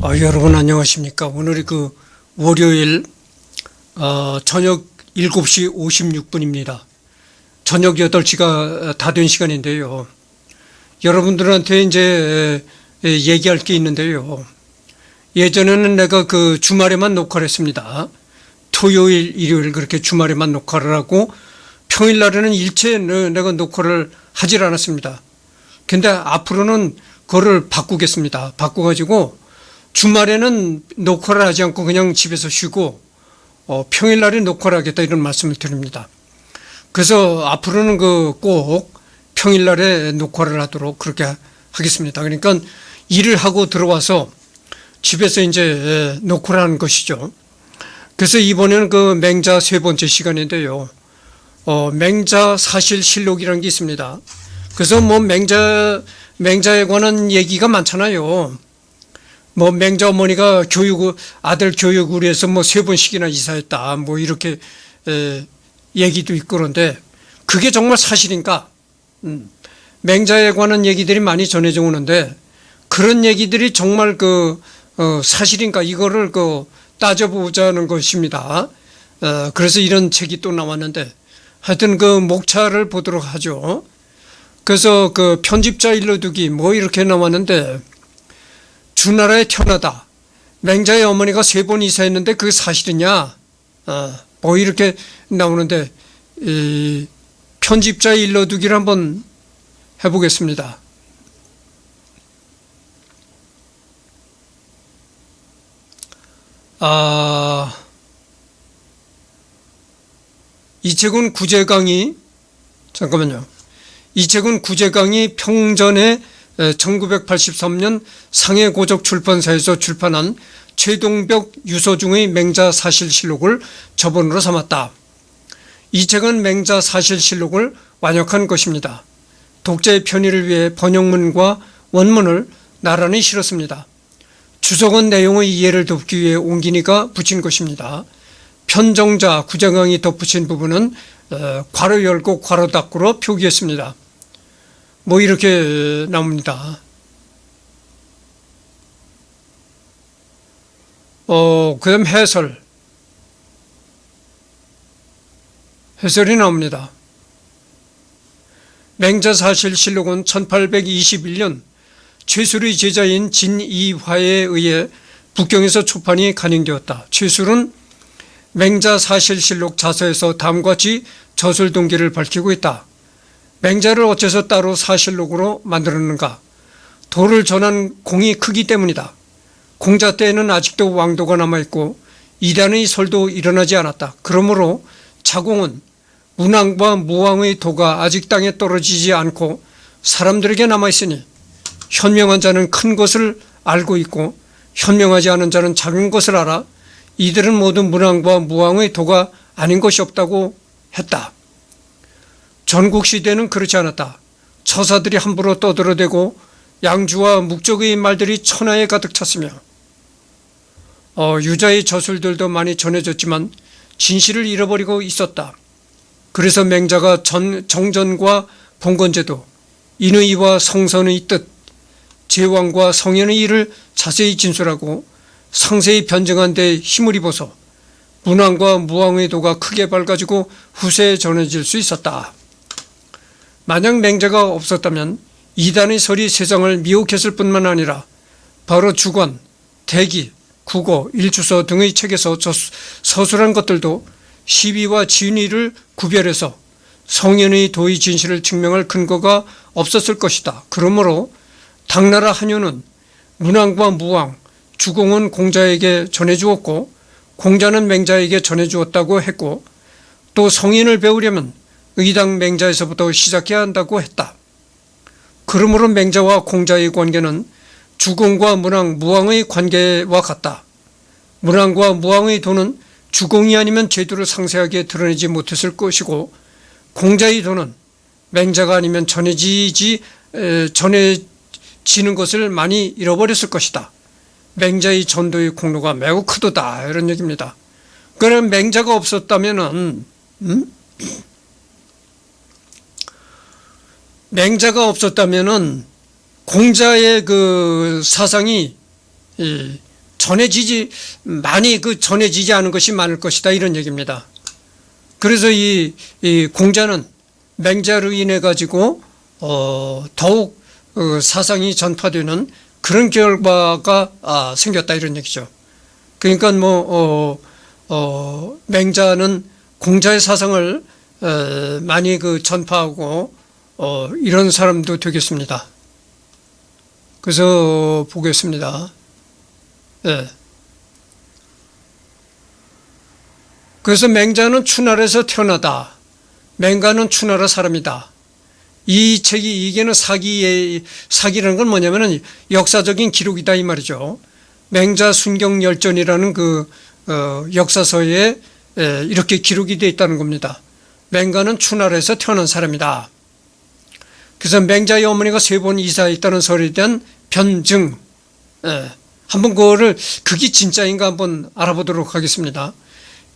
여러분 안녕하십니까. 오늘이 월요일 저녁 7시 56분입니다. 저녁 8시가 다 된 시간인데요. 여러분들한테 이제 얘기할 게 있는데요. 예전에는 내가 주말에만 녹화를 했습니다. 토요일, 일요일 그렇게 주말에만 녹화를 하고 평일날에는 일체 내가 녹화를 하질 않았습니다. 근데 앞으로는 그거를 바꾸겠습니다. 바꿔가지고 주말에는 녹화를 하지 않고 그냥 집에서 쉬고 평일날에 녹화를 하겠다 이런 말씀을 드립니다. 그래서 앞으로는 꼭 평일날에 녹화를 하도록 그렇게 하겠습니다. 그러니까 일을 하고 들어와서 집에서 이제 녹화를 하는 것이죠. 그래서 이번에는 맹자 세 번째 시간인데요. 맹자 사실실록이라는 게 있습니다. 그래서 맹자에 관한 얘기가 많잖아요. 맹자 어머니가 아들 교육을 위해서 3번씩이나 이사했다. 이렇게 얘기도 있고 그런데 그게 정말 사실인가? 맹자에 관한 얘기들이 많이 전해져 오는데 그런 얘기들이 정말 사실인가? 이거를 따져보자는 것입니다. 그래서 이런 책이 또 나왔는데 하여튼 목차를 보도록 하죠. 그래서 편집자 일러두기 이렇게 나왔는데 주나라에 태어나다. 맹자의 어머니가 3번 이사했는데 그게 사실이냐? 이렇게 나오는데 편집자 일러두기를 한번 해보겠습니다. 이책은 구제강이 잠깐만요. 이책은 구제강이 평전에 1983년 상해고적 출판사에서 출판한 최동벽 유서중의 맹자사실실록을 저본으로 삼았다. 이 책은 맹자사실실록을 완역한 것입니다. 독자의 편의를 위해 번역문과 원문을 나란히 실었습니다. 주석은 내용의 이해를 돕기 위해 옹기니가 붙인 것입니다. 편정자 구제강이 덧붙인 부분은 괄호 열고 괄호 닫고로 표기했습니다. 이렇게 나옵니다. 그 다음 해설이 나옵니다. 맹자사실실록은 1821년 최술의 제자인 진이화에 의해 북경에서 초판이 간행되었다. 최술은 맹자사실실록 자서에서 다음과 같이 저술 동기를 밝히고 있다. 맹자를 어째서 따로 사실록으로 만들었는가? 도를 전한 공이 크기 때문이다. 공자 때에는 아직도 왕도가 남아있고 이단의 설도 일어나지 않았다. 그러므로 자공은 문왕과 무왕의 도가 아직 땅에 떨어지지 않고 사람들에게 남아있으니 현명한 자는 큰 것을 알고 있고 현명하지 않은 자는 작은 것을 알아 이들은 모두 문왕과 무왕의 도가 아닌 것이 없다고 했다. 전국시대는 그렇지 않았다. 처사들이 함부로 떠들어대고 양주와 묵적의 말들이 천하에 가득 찼으며 유자의 저술들도 많이 전해졌지만 진실을 잃어버리고 있었다. 그래서 맹자가 정전과 봉건제도, 인의와 성선의 뜻, 제왕과 성현의 일을 자세히 진술하고 상세히 변증한 데 힘을 입어서 문왕과 무왕의 도가 크게 밝아지고 후세에 전해질 수 있었다. 만약 맹자가 없었다면 이단의 설이 세상을 미혹했을 뿐만 아니라 바로 주관, 대기, 국어, 일주서 등의 책에서 서술한 것들도 시비와 진위를 구별해서 성현의 도의 진실을 증명할 근거가 없었을 것이다. 그러므로 당나라 한효는 문왕과 무왕, 주공은 공자에게 전해주었고 공자는 맹자에게 전해주었다고 했고 또 성인을 배우려면 의당 맹자에서부터 시작해야 한다고 했다. 그러므로 맹자와 공자의 관계는 주공과 문왕, 무왕의 관계와 같다. 문왕과 무왕의 도는 주공이 아니면 제도를 상세하게 드러내지 못했을 것이고 공자의 도는 맹자가 아니면 전해지는 것을 많이 잃어버렸을 것이다. 맹자의 전도의 공로가 매우 크도다 이런 얘기입니다. 그럼 맹자가 없었다면은 공자의 그 사상이 많이 전해지지 않은 것이 많을 것이다, 이런 얘기입니다. 그래서 이 공자는 맹자로 인해 가지고 더욱 사상이 전파되는 그런 결과가 생겼다, 이런 얘기죠. 그러니까 맹자는 공자의 사상을 많이 전파하고 이런 사람도 되겠습니다. 그래서 보겠습니다. 예. 그래서 맹자는 추나라에서 태어나다. 맹가는 추나라 사람이다. 이 책이 이게는 사기라는 건 뭐냐면은 역사적인 기록이다, 이 말이죠. 맹자 순경열전이라는 역사서에 이렇게 기록이 되어 있다는 겁니다. 맹가는 추나라에서 태어난 사람이다. 그래서 맹자의 어머니가 3번 이사했다는 설에 대한 변증, 한번 그게 진짜인가 한번 알아보도록 하겠습니다.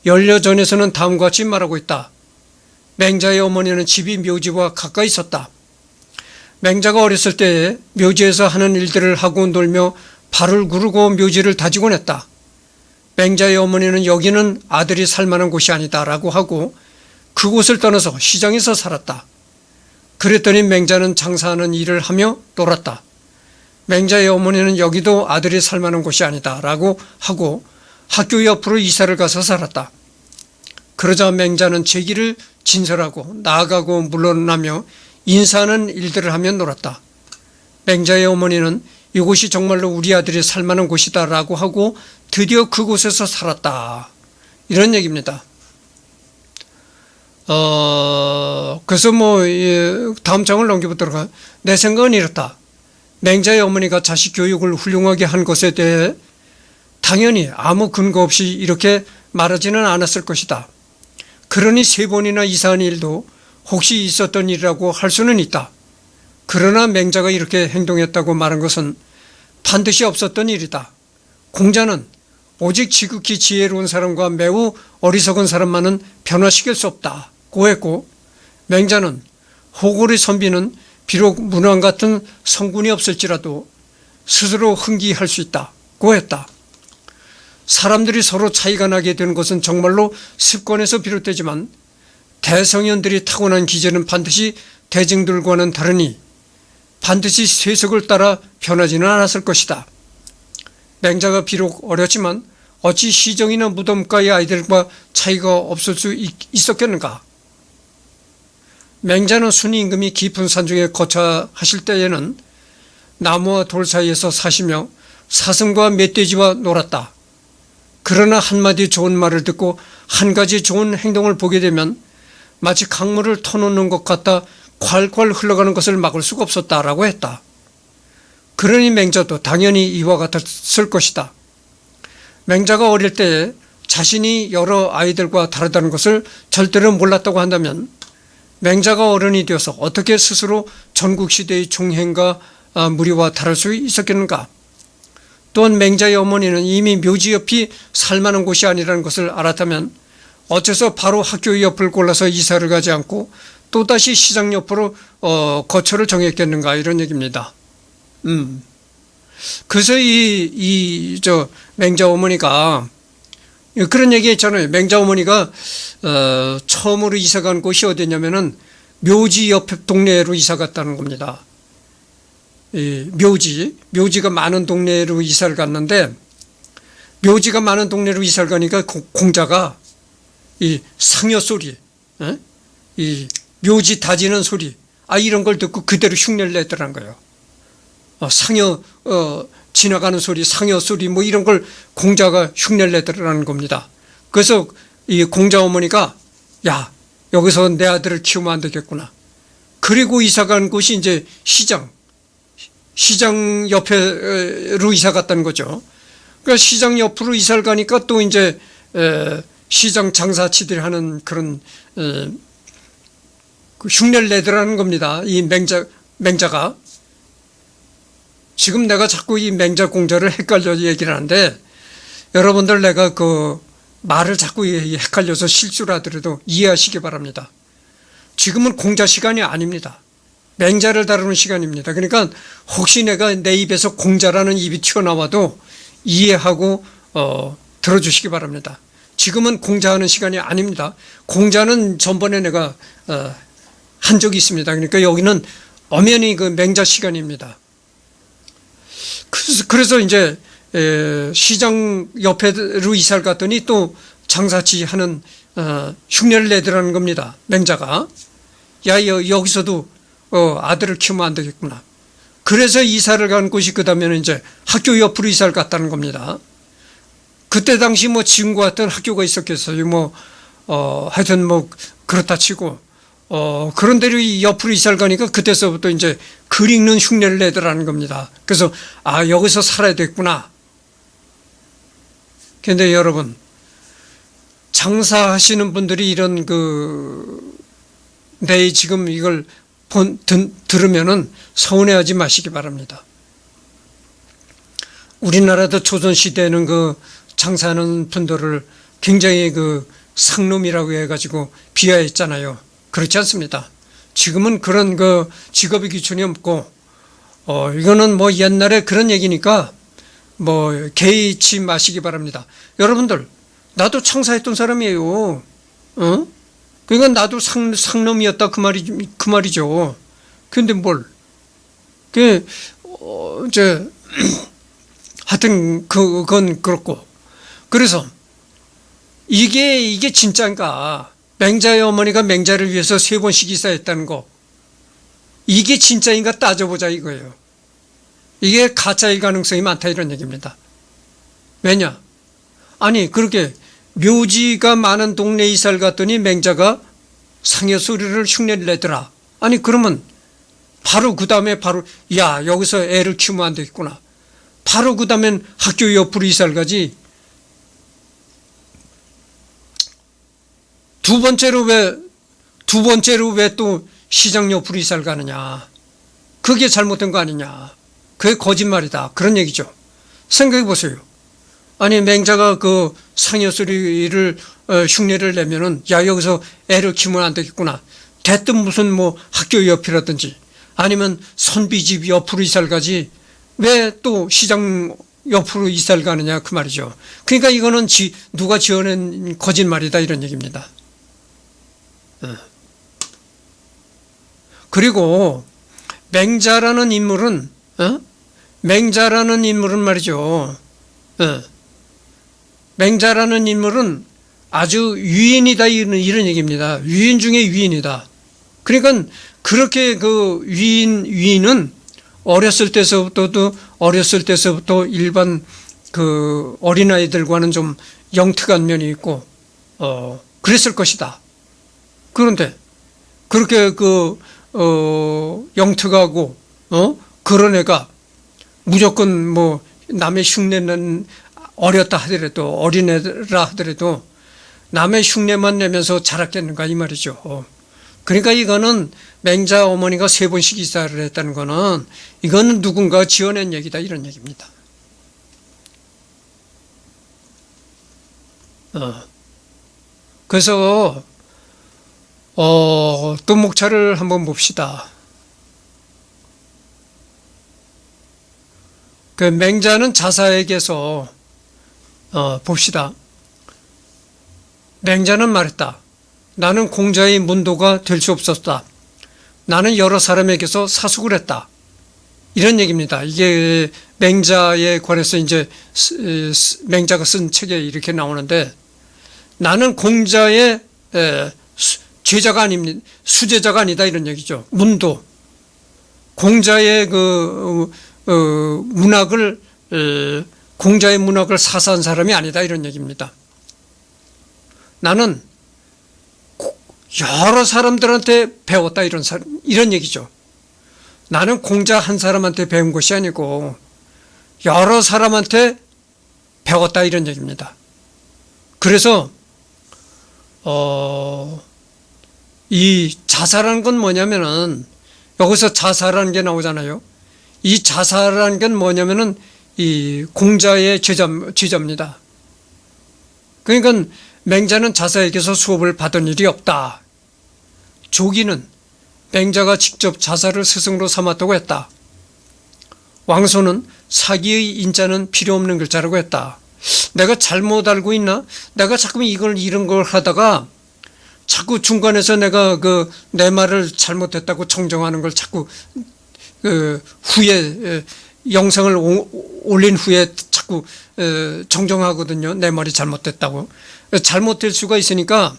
연려전에서는 다음과 같이 말하고 있다. 맹자의 어머니는 집이 묘지와 가까이 있었다. 맹자가 어렸을 때 묘지에서 하는 일들을 하고 놀며 발을 구르고 묘지를 다지곤 했다. 맹자의 어머니는 여기는 아들이 살만한 곳이 아니다 라고 하고 그곳을 떠나서 시장에서 살았다. 그랬더니 맹자는 장사하는 일을 하며 놀았다. 맹자의 어머니는 여기도 아들이 살만한 곳이 아니다 라고 하고 학교 옆으로 이사를 가서 살았다. 그러자 맹자는 제기를 진설하고 나아가고 물러나며 인사하는 일들을 하며 놀았다. 맹자의 어머니는 이곳이 정말로 우리 아들이 살만한 곳이다 라고 하고 드디어 그곳에서 살았다. 이런 얘기입니다. 그래서 다음 장을 넘겨보도록 하겠습니다. 내 생각은 이렇다. 맹자의 어머니가 자식 교육을 훌륭하게 한 것에 대해 당연히 아무 근거 없이 이렇게 말하지는 않았을 것이다. 그러니 3번이나 이사한 일도 혹시 있었던 일이라고 할 수는 있다. 그러나 맹자가 이렇게 행동했다고 말한 것은 반드시 없었던 일이다. 공자는 오직 지극히 지혜로운 사람과 매우 어리석은 사람만은 변화시킬 수 없다고 했고, 맹자는 호골의 선비는 비록 문왕 같은 성군이 없을지라도 스스로 흥기할 수 있다고 했다. 사람들이 서로 차이가 나게 되는 것은 정말로 습관에서 비롯되지만 대성현들이 타고난 기질은 반드시 대중들과는 다르니 반드시 세속을 따라 변하지는 않았을 것이다. 맹자가 비록 어렸지만 어찌 시정이나 무덤가의 아이들과 차이가 없을 수 있었겠는가? 맹자는 순이 임금이 깊은 산중에 거처하실 때에는 나무와 돌 사이에서 사시며 사슴과 멧돼지와 놀았다. 그러나 한마디 좋은 말을 듣고 한 가지 좋은 행동을 보게 되면 마치 강물을 터놓는 것 같아 콸콸 흘러가는 것을 막을 수가 없었다라고 했다. 그러니 맹자도 당연히 이와 같았을 것이다. 맹자가 어릴 때에 자신이 여러 아이들과 다르다는 것을 절대로 몰랐다고 한다면 맹자가 어른이 되어서 어떻게 스스로 전국시대의 종행과 무리와 다를 수 있었겠는가? 또한 맹자의 어머니는 이미 묘지 옆이 살만한 곳이 아니라는 것을 알았다면 어째서 바로 학교 옆을 골라서 이사를 가지 않고 또다시 시장 옆으로 거처를 정했겠는가, 이런 얘기입니다. 그래서 맹자 어머니가 그런 얘기 했잖아요. 맹자 어머니가 처음으로 이사 간 곳이 어디냐면은 묘지 옆 동네로 이사 갔다는 겁니다. 묘지가 많은 동네로 이사를 갔는데, 묘지가 많은 동네로 이사를 가니까 공자가 이 상여 소리, 이 묘지 다지는 소리, 이런 걸 듣고 그대로 흉내를 내더라는 거예요. 상여 지나가는 소리, 상여 소리 이런 걸 공자가 흉내를 내더라는 겁니다. 그래서 이 공자 어머니가 야, 여기서 내 아들을 키우면 안 되겠구나. 그리고 이사 간 곳이 이제 시장 옆으로 이사 갔다는 거죠. 그러니까 시장 옆으로 이사를 가니까 또 이제 시장 장사치들이 하는 그런 그 흉내를 내더라는 겁니다. 이 맹자가. 지금 내가 자꾸 이 맹자 공자를 헷갈려 얘기를 하는데, 여러분들 내가 그 말을 자꾸 헷갈려서 실수를 하더라도 이해하시기 바랍니다. 지금은 공자 시간이 아닙니다. 맹자를 다루는 시간입니다. 그러니까 혹시 내가 내 입에서 공자라는 입이 튀어나와도 이해하고 들어주시기 바랍니다. 지금은 공자하는 시간이 아닙니다. 공자는 전번에 내가 한 적이 있습니다. 그러니까 여기는 엄연히 그 맹자 시간입니다. 그래서 이제 시장 옆에로 이사를 갔더니 또 장사치 하는 흉내를 내더라는 겁니다. 맹자가. 야, 여기서도 아들을 키우면 안 되겠구나. 그래서 이사를 간 곳이 그 다음에는 이제 학교 옆으로 이사를 갔다는 겁니다. 그때 당시 뭐 지금과 같은 학교가 있었겠어요. 하여튼 그렇다 치고, 그런 데로 옆으로 이사를 가니까 그때서부터 이제 글 읽는 흉내를 내더라는 겁니다. 그래서, 여기서 살아야 되겠구나. 근데 여러분, 장사하시는 분들이 이런 내 지금 이걸 들으면은 서운해하지 마시기 바랍니다. 우리나라도 조선시대에는 장사하는 분들을 굉장히 상놈이라고 해가지고 비하했잖아요. 그렇지 않습니다. 지금은 그런 직업의 기준이 없고, 이거는 옛날에 그런 얘기니까 개의치 마시기 바랍니다. 여러분들, 나도 창사했던 사람이에요. 그러니까 나도 상놈이었다 그 말이죠. 근데 이제 하여튼 그건 그렇고. 그래서 이게 진짜인가? 맹자의 어머니가 맹자를 위해서 3번씩 이사했다는 거. 이게 진짜인가 따져보자 이거예요. 이게 가짜일 가능성이 많다 이런 얘기입니다. 왜냐? 아니 그렇게 묘지가 많은 동네 이사를 갔더니 맹자가 상여 소리를 흉내를 내더라. 아니 그러면 바로 그 다음에 야 여기서 애를 키우면 안 되겠구나. 바로 그 다음엔 학교 옆으로 이사를 가지. 두 번째로 왜 또 시장 옆으로 이사를 가느냐. 그게 잘못된 거 아니냐. 그게 거짓말이다. 그런 얘기죠. 생각해 보세요. 아니 맹자가 상여 소리를 흉내를 내면은 야 여기서 애를 키우면 안 되겠구나. 대뜸 무슨 학교 옆이라든지 아니면 선비집 옆으로 이사를 가지 왜 또 시장 옆으로 이사를 가느냐 그 말이죠. 그러니까 이거는 누가 지어낸 거짓말이다 이런 얘기입니다. 그리고 맹자라는 인물은 말이죠. 맹자라는 인물은 아주 유인이다 이런 얘기입니다. 유인 중에 유인이다. 그러니까 그렇게 유인은 어렸을 때서부터 일반 어린아이들과는 좀 영특한 면이 있고 그랬을 것이다. 그런데 그렇게 영특하고 그런 애가 무조건 남의 흉내는 어렸다 하더라도 어린애라 하더라도 남의 흉내만 내면서 자랐겠는가 이 말이죠. 그러니까 이거는 맹자 어머니가 3번씩 이사를 했다는 거는 이거는 누군가 지어낸 얘기다 이런 얘기입니다. 그래서 또 목차를 한번 봅시다. 맹자는 자사에게서 봅시다. 맹자는 말했다. 나는 공자의 문도가 될 수 없었다. 나는 여러 사람에게서 사숙을 했다. 이런 얘기입니다. 이게 맹자에 관해서 이제 맹자가 쓴 책에 이렇게 나오는데 나는 공자의 제자가 아닙니다. 수제자가 아니다 이런 얘기죠. 문도. 공자의 공자의 문학을 사사한 사람이 아니다 이런 얘기입니다. 나는 여러 사람들한테 배웠다 이런 얘기죠. 나는 공자 한 사람한테 배운 것이 아니고 여러 사람한테 배웠다 이런 얘기입니다. 그래서 이 자사라는 건 뭐냐면은 여기서 자사라는 게 나오잖아요. 이 자사라는 건 뭐냐면은 이 공자의 제자입니다. 그러니까 맹자는 자사에게서 수업을 받은 일이 없다. 조기는 맹자가 직접 자사를 스승으로 삼았다고 했다. 왕소는 사기의 인자는 필요 없는 글자라고 했다. 내가 잘못 알고 있나? 내가 자꾸 이런 걸 하다가 자꾸 중간에서 내가 내 말을 잘못했다고 정정하는 걸 자꾸 후에 영상을 올린 후에 자꾸 정정하거든요. 내 말이 잘못됐다고. 잘못될 수가 있으니까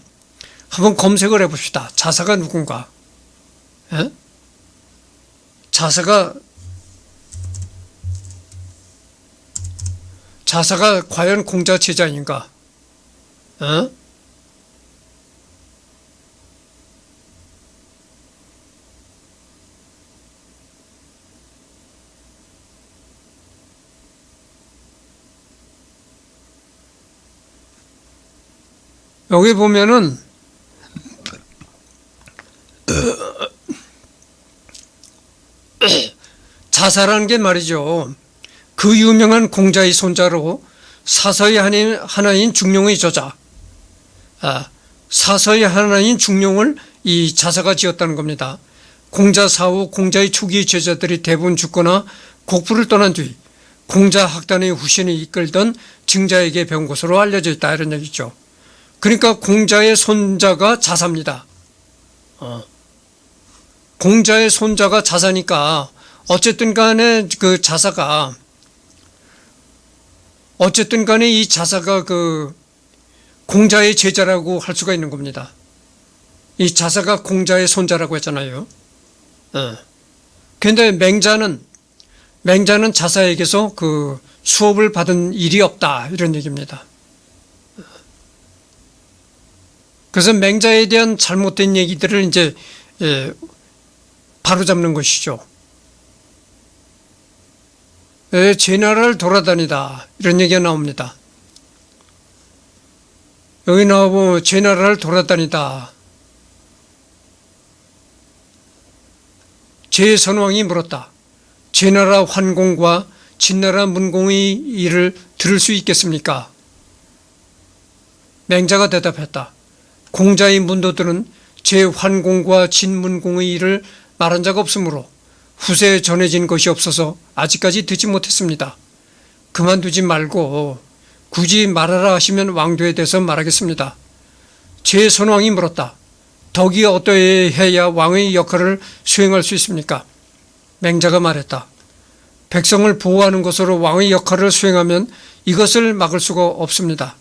한번 검색을 해봅시다. 자사가 누군가? 에? 자사가 과연 공자 제자인가? 어? 여기 보면은 자사라는 게 말이죠. 그 유명한 공자의 손자로 사서의 하나인 중룡의 저자, 사서의 하나인 중룡을 이 자사가 지었다는 겁니다. 공자 사후 공자의 초기 제자들이 대부분 죽거나 곡부를 떠난 뒤 공자 학단의 후신이 이끌던 증자에게 배운 것으로 알려져 있다, 이런 얘기죠. 그러니까 공자의 손자가 자사입니다. 공자의 손자가 자사니까 어쨌든 간에 이 자사가 공자의 제자라고 할 수가 있는 겁니다. 이 자사가 공자의 손자라고 했잖아요. 그런데 맹자는 자사에게서 수업을 받은 일이 없다, 이런 얘기입니다. 그래서 맹자에 대한 잘못된 얘기들을 이제 바로잡는 것이죠. 제 나라를 돌아다니다, 이런 얘기가 나옵니다. 여기 나오고 제 나라를 돌아다니다. 제선왕이 물었다. 제 나라 환공과 진나라 문공의 일을 들을 수 있겠습니까? 맹자가 대답했다. 공자의 문도들은 제 환공과 진문공의 일을 말한 적 없으므로 후세에 전해진 것이 없어서 아직까지 듣지 못했습니다. 그만두지 말고 굳이 말하라 하시면 왕도에 대해서 말하겠습니다. 제 선왕이 물었다. 덕이 어떠해야 왕의 역할을 수행할 수 있습니까? 맹자가 말했다. 백성을 보호하는 것으로 왕의 역할을 수행하면 이것을 막을 수가 없습니다.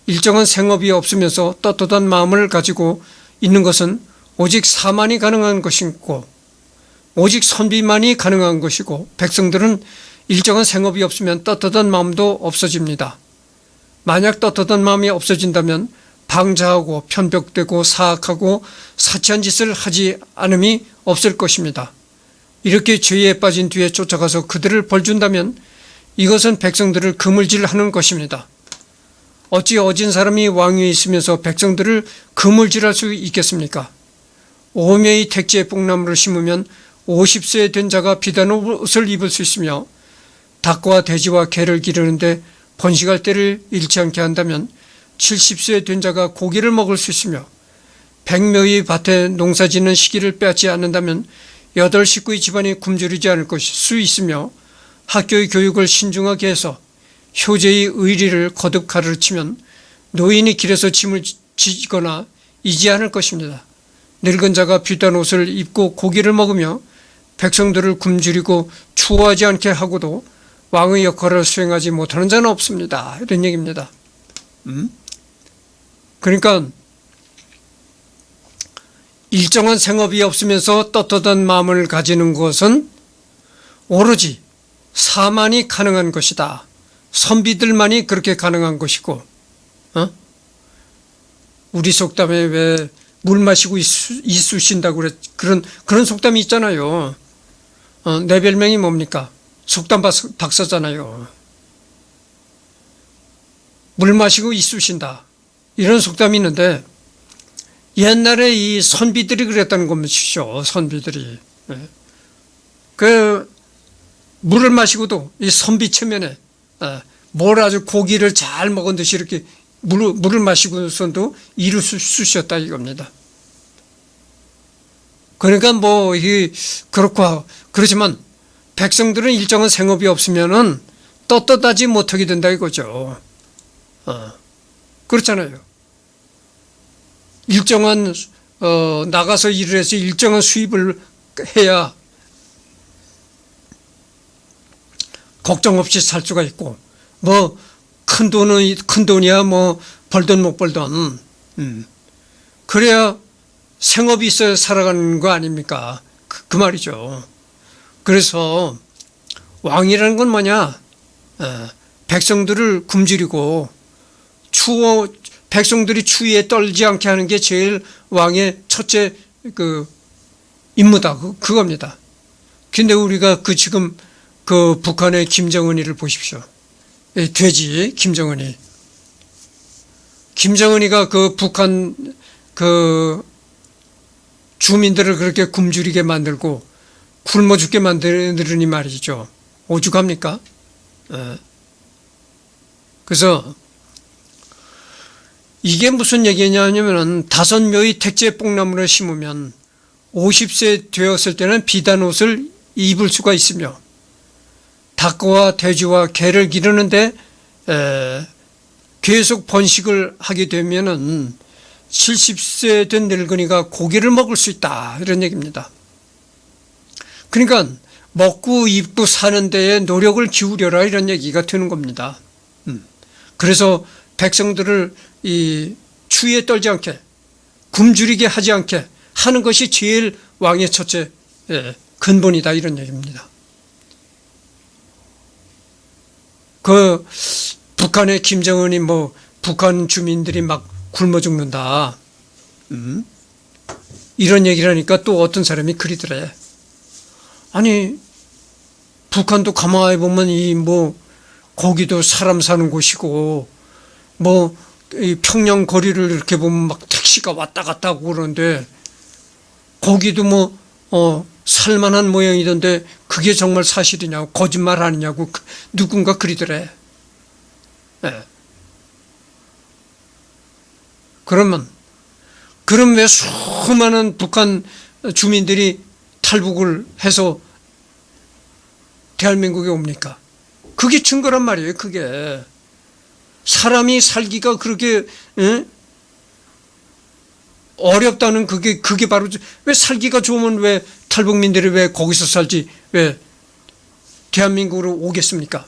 일정한 생업이 없으면서 떳떳한 마음을 가지고 있는 것은 오직 사만이 가능한 것이고 오직 선비만이 가능한 것이고 백성들은 일정한 생업이 없으면 떳떳한 마음도 없어집니다. 만약 떳떳한 마음이 없어진다면 방자하고 편벽되고 사악하고 사치한 짓을 하지 않음이 없을 것입니다. 이렇게 죄에 빠진 뒤에 쫓아가서 그들을 벌준다면 이것은 백성들을 그물질하는 것입니다. 어찌 어진 사람이 왕위에 있으면서 백성들을 그물질할 수 있겠습니까? 5매의 택지에 뽕나무를 심으면 50세 된 자가 비단 옷을 입을 수 있으며 닭과 돼지와 개를 기르는데 번식할 때를 잃지 않게 한다면 70세 된 자가 고기를 먹을 수 있으며 100묘의 밭에 농사 짓는 시기를 빼앗지 않는다면 8식구의 집안이 굶주리지 않을 수 있으며 학교의 교육을 신중하게 해서 효제의 의리를 거듭 가르치면 노인이 길에서 짐을 지거나 이지 않을 것입니다. 늙은 자가 비단 옷을 입고 고기를 먹으며 백성들을 굶주리고 추워하지 않게 하고도 왕의 역할을 수행하지 못하는 자는 없습니다. 이런 얘기입니다. 그러니까 일정한 생업이 없으면서 떳떳한 마음을 가지는 것은 오로지 사만이 가능한 것이다. 선비들만이 그렇게 가능한 것이고, 우리 속담에 왜 물 마시고 이쑤신다고 그런 속담이 있잖아요. 내 별명이 뭡니까? 속담 박사잖아요. 물 마시고 이쑤신다. 이런 속담이 있는데 옛날에 이 선비들이 그랬다는 것이죠. 선비들이. 물을 마시고도 이 선비 체면에 뭘 아주 고기를 잘 먹은 듯이 이렇게 물을 마시고서도 이를 쑤셨다 이겁니다. 그러니까 그렇지만 백성들은 일정한 생업이 없으면은 떳떳하지 못하게 된다 이거죠. 그렇잖아요. 일정한 나가서 일을 해서 일정한 수입을 해야 걱정 없이 살 수가 있고, 뭐 큰 돈이야 뭐 벌든 못 벌든 그래야 생업이 있어야 살아가는 거 아닙니까? 그 말이죠. 그래서 왕이라는 건 뭐냐? 백성들을 굶주리고 백성들이 추위에 떨지 않게 하는 게 제일 왕의 첫째 그 임무다. 그겁니다. 근데 우리가 지금 북한의 김정은이를 보십시오. 돼지 김정은이가 북한 주민들을 그렇게 굶주리게 만들고 굶어 죽게 만드느니 말이죠. 오죽합니까? 그래서 이게 무슨 얘기냐면은 5묘의 택제 뽕나무를 심으면 50세 되었을 때는 비단 옷을 입을 수가 있으며 닭과 돼지와 개를 기르는데 계속 번식을 하게 되면은 70세 된 늙은이가 고기를 먹을 수 있다 이런 얘기입니다. 그러니까 먹고 입고 사는 데에 노력을 기울여라 이런 얘기가 되는 겁니다. 그래서 백성들을 이 추위에 떨지 않게 굶주리게 하지 않게 하는 것이 제일 왕의 첫째 근본이다 이런 얘기입니다. 북한의 김정은이 북한 주민들이 막 굶어 죽는다 이런 얘기를 하니까 또 어떤 사람이 그리더래. 아니 북한도 가만히 보면 거기도 사람 사는 곳이고 이 평양 거리를 이렇게 보면 막 택시가 왔다 갔다 하고 그러는데 거기도 살만한 모양이던데 그게 정말 사실이냐고 거짓말 아니냐고 누군가 그리더래. 그럼 왜 수많은 북한 주민들이 탈북을 해서 대한민국에 옵니까? 그게 증거란 말이에요. 그게 사람이 살기가 그렇게 어렵다는 그게 바로 왜 살기가 좋으면 왜 탈북민들이 왜 거기서 살지 왜 대한민국으로 오겠습니까?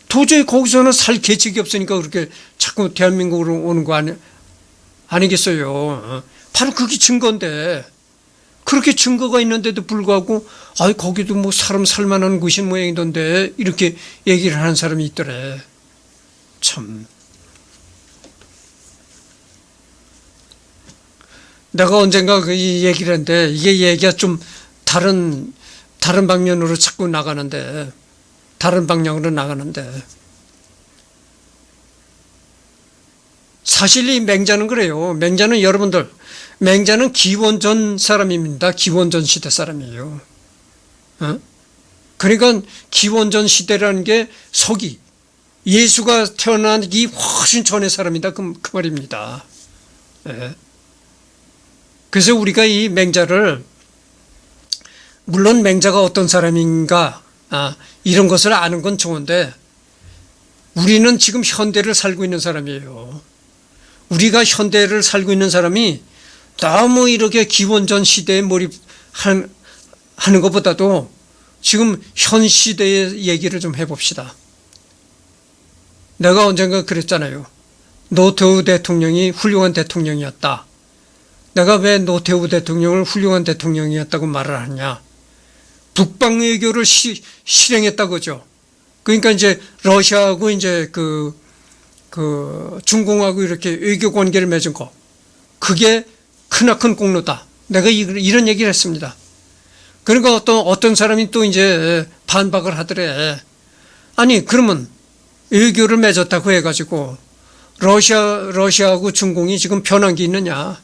도저히 거기서는 살 계책이 없으니까 그렇게 자꾸 대한민국으로 오는 거 아니겠어요? 바로 그게 증거인데 그렇게 증거가 있는데도 불구하고 거기도 사람 살만한 곳인 모양이던데 이렇게 얘기를 하는 사람이 있더래. 참 내가 언젠가 이 얘기를 했는데 이게 얘기가 좀 다른 방면으로 자꾸 나가는데 다른 방향으로 나가는데 사실 이 맹자는 그래요. 맹자는 기원전 사람입니다. 기원전 시대 사람이에요. 그러니까 기원전 시대라는 게 서기 예수가 태어나기 훨씬 전의 사람이다 그 말입니다. 그래서 우리가 이 맹자를 물론 맹자가 어떤 사람인가 이런 것을 아는 건 좋은데 우리는 지금 현대를 살고 있는 사람이에요. 우리가 현대를 살고 있는 사람이 너무 이렇게 기원전 시대에 몰입하는 것보다도 지금 현 시대의 얘기를 좀 해봅시다. 내가 언젠가 그랬잖아요. 노태우 대통령이 훌륭한 대통령이었다. 내가 왜 노태우 대통령을 훌륭한 대통령이었다고 말을 하냐. 북방 외교를 실행했다 그죠. 그러니까 이제 러시아하고 이제 중공하고 이렇게 외교 관계를 맺은 거. 그게 크나큰 공로다. 내가 이런 얘기를 했습니다. 그러니까 어떤 사람이 또 이제 반박을 하더래. 아니, 그러면 외교를 맺었다고 해가지고 러시아하고 중공이 지금 변한 게 있느냐?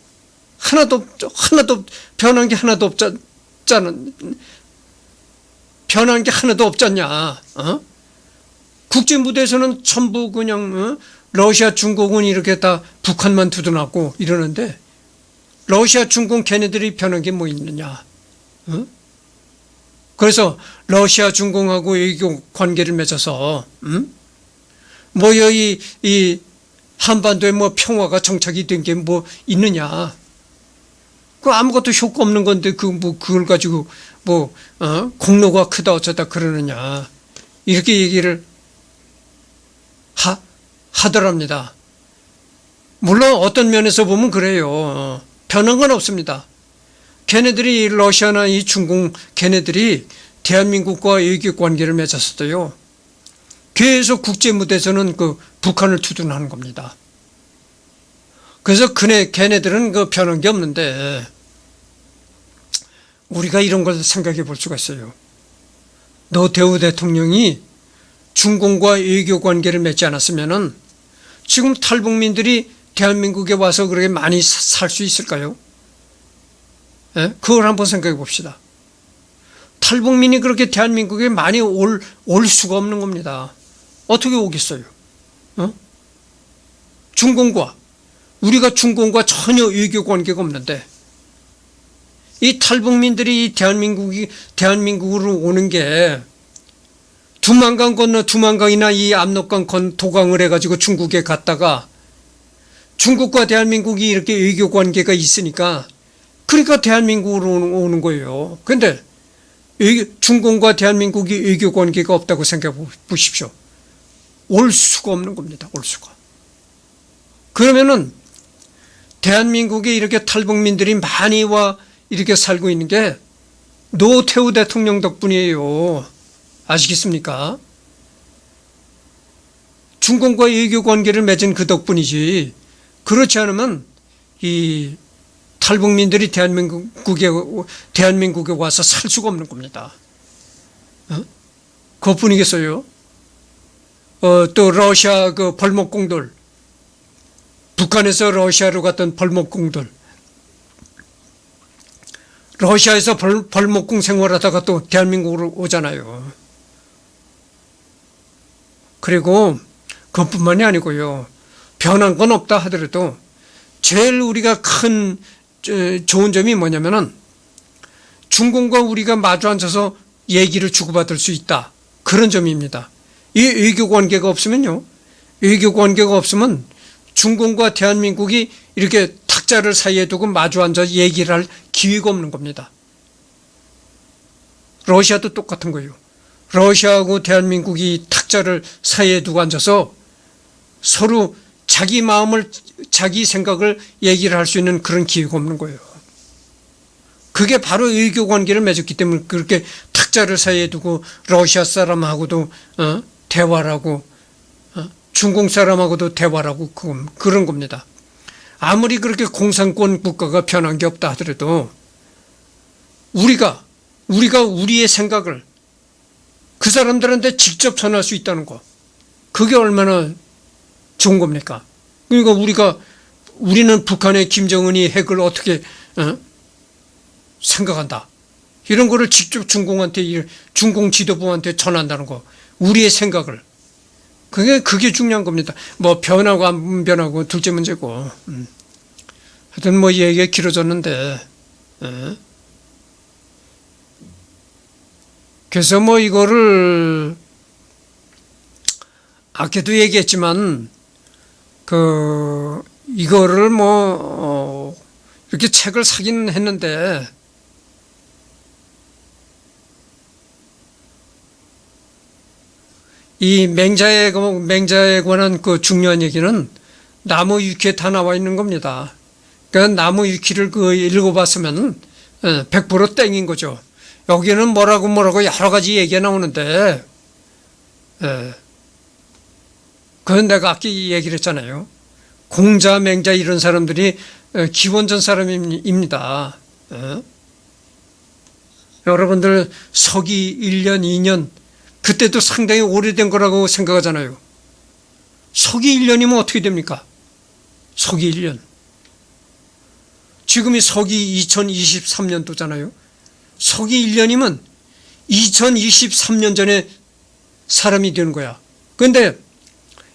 변한 게 하나도 없잖아. 변한 게 하나도 없잖냐? 국제 무대에서는 전부 그냥 러시아, 중공은 이렇게 다 북한만 두둔하고 이러는데 러시아, 중공 걔네들이 변한 게 뭐 있느냐? 그래서 러시아 중공하고 외교 관계를 맺어서 뭐 이 한반도에 뭐 평화가 정착이 된 게 뭐 있느냐? 그 아무것도 효과 없는 건데 그걸 가지고 공로가 크다 어쩌다 그러느냐 이렇게 얘기를 하더랍니다. 물론 어떤 면에서 보면 그래요. 변한 건 없습니다. 걔네들이 러시아나 이 중공 걔네들이 대한민국과 외교 관계를 맺었어도요. 계속 국제 무대에서는 그 북한을 투둔하는 겁니다. 그래서 걔네들은 그 변한 게 없는데 우리가 이런 걸 생각해 볼 수가 있어요. 노태우 대통령이 중공과 외교 관계를 맺지 않았으면은 지금 탈북민들이 대한민국에 와서 그렇게 많이 살 수 있을까요? 예? 그걸 한번 생각해 봅시다. 탈북민이 그렇게 대한민국에 많이 올 수가 없는 겁니다. 어떻게 오겠어요? 우리가 중공과 전혀 외교 관계가 없는데 이 탈북민들이 대한민국으로 오는 게 두만강 건너 두만강이나 이 압록강 도강을 해가지고 중국에 갔다가 중국과 대한민국이 이렇게 외교 관계가 있으니까 그러니까 대한민국으로 오는 거예요. 그런데 중공과 대한민국이 외교 관계가 없다고 생각해 보십시오. 올 수가 없는 겁니다. 올 수가. 그러면은 대한민국에 이렇게 탈북민들이 많이 와 이렇게 살고 있는 게 노태우 대통령 덕분이에요. 아시겠습니까? 중공과 외교 관계를 맺은 그 덕분이지. 그렇지 않으면 이 탈북민들이 대한민국에 와서 살 수가 없는 겁니다. 그것뿐이겠어요? 또 러시아 그 벌목공들, 북한에서 러시아로 갔던 벌목공들, 러시아에서 벌목공 생활하다가 또 대한민국으로 오잖아요. 그리고 그것뿐만이 아니고요. 변한 건 없다 하더라도 제일 우리가 큰 좋은 점이 뭐냐면은 중공과 우리가 마주 앉아서 얘기를 주고받을 수 있다. 그런 점입니다. 이 외교 관계가 없으면요. 외교 관계가 없으면 중공과 대한민국이 이렇게 탁자를 사이에 두고 마주 앉아 얘기를 할 기회가 없는 겁니다. 러시아도 똑같은 거예요. 러시아하고 대한민국이 탁자를 사이에 두고 앉아서 서로 자기 마음을, 자기 생각을 얘기를 할 수 있는 그런 기회가 없는 거예요. 그게 바로 외교 관계를 맺었기 때문에 그렇게 탁자를 사이에 두고 러시아 사람하고도 대화를 하고 중공 사람하고도 대화를 하고 그런 겁니다. 아무리 그렇게 공산권 국가가 변한 게 없다 하더라도 우리가 우리의 생각을 그 사람들한테 직접 전할 수 있다는 거, 그게 얼마나 좋은 겁니까? 그러니까 우리는 북한의 김정은이 핵을 어떻게 생각한다, 이런 거를 직접 중공 지도부한테 전한다는 거, 우리의 생각을, 그게 중요한 겁니다. 뭐 변하고 안 변하고 둘째 문제고. 하여튼 뭐 얘기가 길어졌는데, 그래서 뭐 이거를 아까도 얘기했지만 이거를 이렇게 책을 사긴 했는데 이 맹자에 관한 그 중요한 얘기는 나무 위키에 다 나와 있는 겁니다. 그러니까 나무 위키를 읽어봤으면 100% 땡인 거죠. 여기는 뭐라고 여러 가지 얘기가 나오는데, 그건 내가 아까 얘기를 했잖아요. 공자, 맹자 이런 사람들이 기원전 사람입니다. 여러분들 서기 1년, 2년 그때도 상당히 오래된 거라고 생각하잖아요. 서기 1년이면 어떻게 됩니까? 서기 1년. 지금이 서기 2023년도잖아요. 서기 1년이면 2023년 전에 사람이 되는 거야. 그런데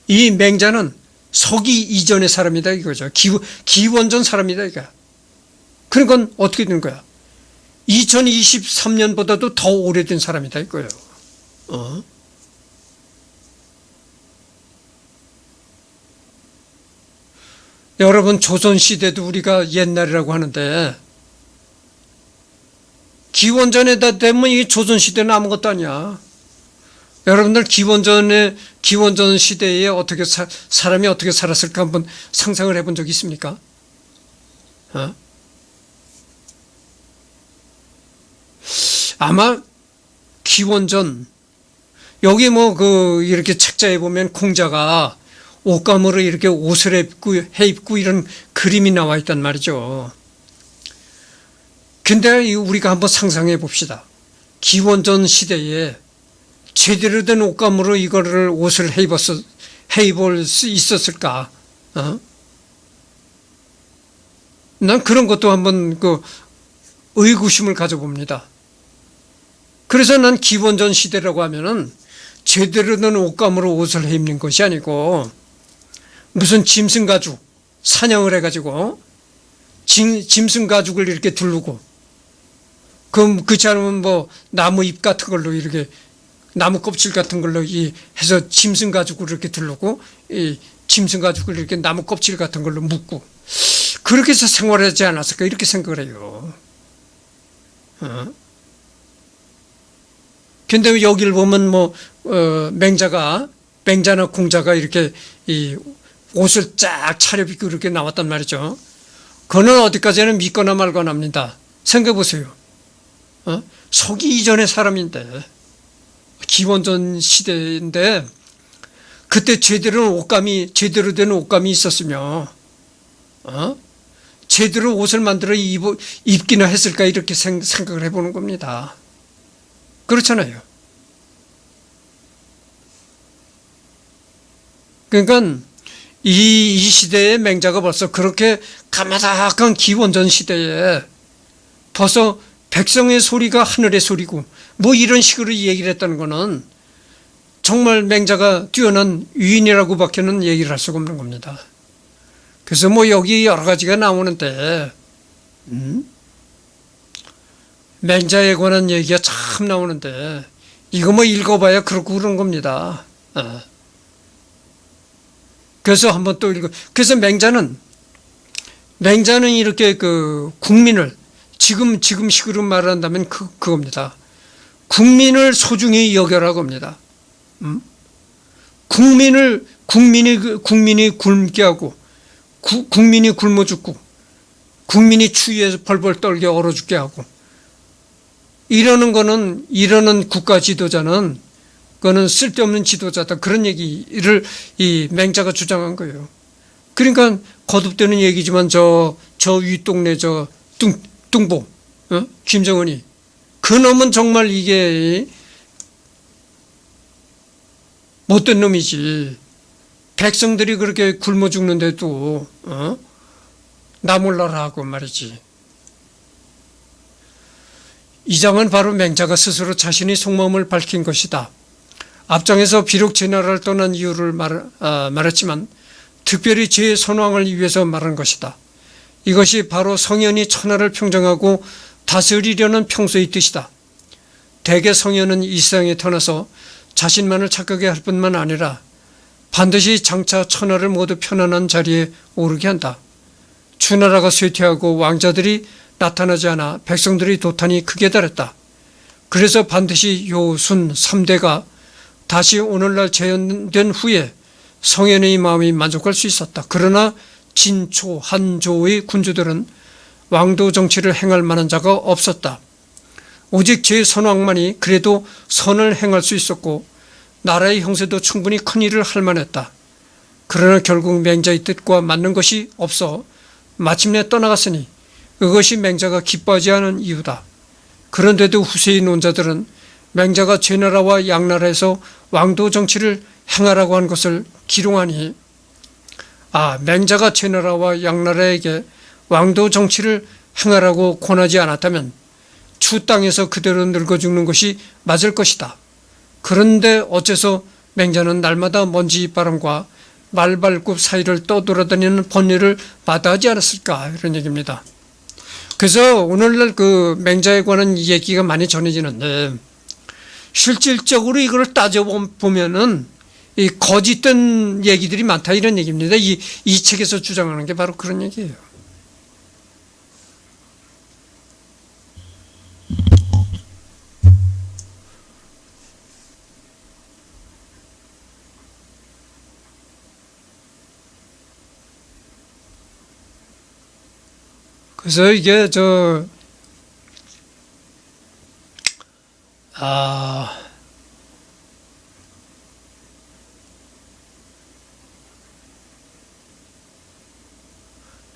이 맹자는 서기 이전의 사람이다 이거죠. 기원전 사람이다 이거야. 그러니까 어떻게 되는 거야? 2023년보다도 더 오래된 사람이다 이거예요. 여러분, 조선시대도 우리가 옛날이라고 하는데 기원전에다 대면 이 조선시대는 아무것도 아니야. 여러분들 기원전 시대에 어떻게 사람이 어떻게 살았을까 한번 상상을 해본 적 있습니까? 아마 기원전 여기 이렇게 책자에 보면 공자가 옷감으로 이렇게 옷을 해 입고 이런 그림이 나와 있단 말이죠. 근데 우리가 한번 상상해 봅시다. 기원전 시대에 제대로 된 옷감으로 이거를 옷을 해 입을 수 있었을까? 난 그런 것도 한번 의구심을 가져봅니다. 그래서 난 기원전 시대라고 하면은 제대로 된 옷감으로 옷을 해 입는 것이 아니고 무슨 짐승 가죽 사냥을 해가지고 짐승 가죽을 이렇게 두르고 그렇지 않으면 나무 잎 같은 걸로 이렇게 나무 껍질 같은 걸로 해서 짐승 가죽을 이렇게 두르고 이 짐승 가죽을 이렇게 나무 껍질 같은 걸로 묶고 그렇게 해서 생활하지 않았을까 이렇게 생각을 해요. 근데 여기를 보면 맹자나 공자가 이렇게 이 옷을 쫙 차려입고 이렇게 나왔단 말이죠. 그거는 어디까지는 믿거나 말거나 합니다. 생각해 보세요. 서기 이전의 사람인데 기원전 시대인데 그때 제대로 된 옷감이 있었으며 제대로 옷을 만들어 입기나 했을까 이렇게 생각을 해보는 겁니다. 그렇잖아요. 그러니까 이 시대의 맹자가 벌써 그렇게 가마닥한 기원전 시대에 벌써 백성의 소리가 하늘의 소리고 이런 식으로 얘기를 했다는 거는 정말 맹자가 뛰어난 위인이라고밖에는 얘기를 할 수가 없는 겁니다. 그래서 여기 여러 가지가 나오는데 맹자에 관한 얘기가 참 나오는데 이거 읽어봐야 그렇고 그런 겁니다. 그래서 한번 또 그래서 맹자는 이렇게 국민을 지금 식으로 말한다면 그겁니다. 국민을 소중히 여겨라고 합니다. 국민이 굶게 하고 국민이 굶어 죽고 국민이 추위에서 벌벌 떨게 얼어 죽게 하고 이러는 국가 지도자는 그거는 쓸데없는 지도자다. 그런 얘기를 이 맹자가 주장한 거예요. 그러니까 거듭되는 얘기지만 저 윗동네 뚱보 김정은이 그놈은 정말 이게 못된 놈이지. 백성들이 그렇게 굶어 죽는데도 나 몰라라 하고 말이지. 이 장은 바로 맹자가 스스로 자신의 속마음을 밝힌 것이다. 앞장에서 비록 제 나라를 떠난 이유를 말했지만 특별히 제 선왕을 위해서 말한 것이다. 이것이 바로 성현이 천하를 평정하고 다스리려는 평소의 뜻이다. 대개 성현은 이 세상에 태어나서 자신만을 착하게 할 뿐만 아니라 반드시 장차 천하를 모두 편안한 자리에 오르게 한다. 추나라가 쇠퇴하고 왕자들이 나타나지 않아 백성들의 도탄이 크게 달했다. 그래서 반드시 요순 3대가 다시 오늘날 재현된 후에 성현의 마음이 만족할 수 있었다. 그러나 진초, 한조의 군주들은 왕도 정치를 행할 만한 자가 없었다. 오직 제 선왕만이 그래도 선을 행할 수 있었고 나라의 형세도 충분히 큰 일을 할 만했다. 그러나 결국 맹자의 뜻과 맞는 것이 없어 마침내 떠나갔으니 그것이 맹자가 기뻐하지 않은 이유다. 그런데도 후세의 논자들은 맹자가 제나라와 양나라에서 왕도 정치를 행하라고 한 것을 기롱하니 맹자가 제나라와 양나라에게 왕도 정치를 행하라고 권하지 않았다면 추 땅에서 그대로 늙어 죽는 것이 맞을 것이다. 그런데 어째서 맹자는 날마다 먼지바람과 말발굽 사이를 떠돌아다니는 번뇌를 마다하지 않았을까 이런 얘기입니다. 그래서 오늘날 그 맹자에 관한 얘기가 많이 전해지는데 실질적으로 이걸 따져보면은 이 거짓된 얘기들이 많다 이런 얘기입니다. 이 책에서 주장하는 게 바로 그런 얘기예요. 그래서 이게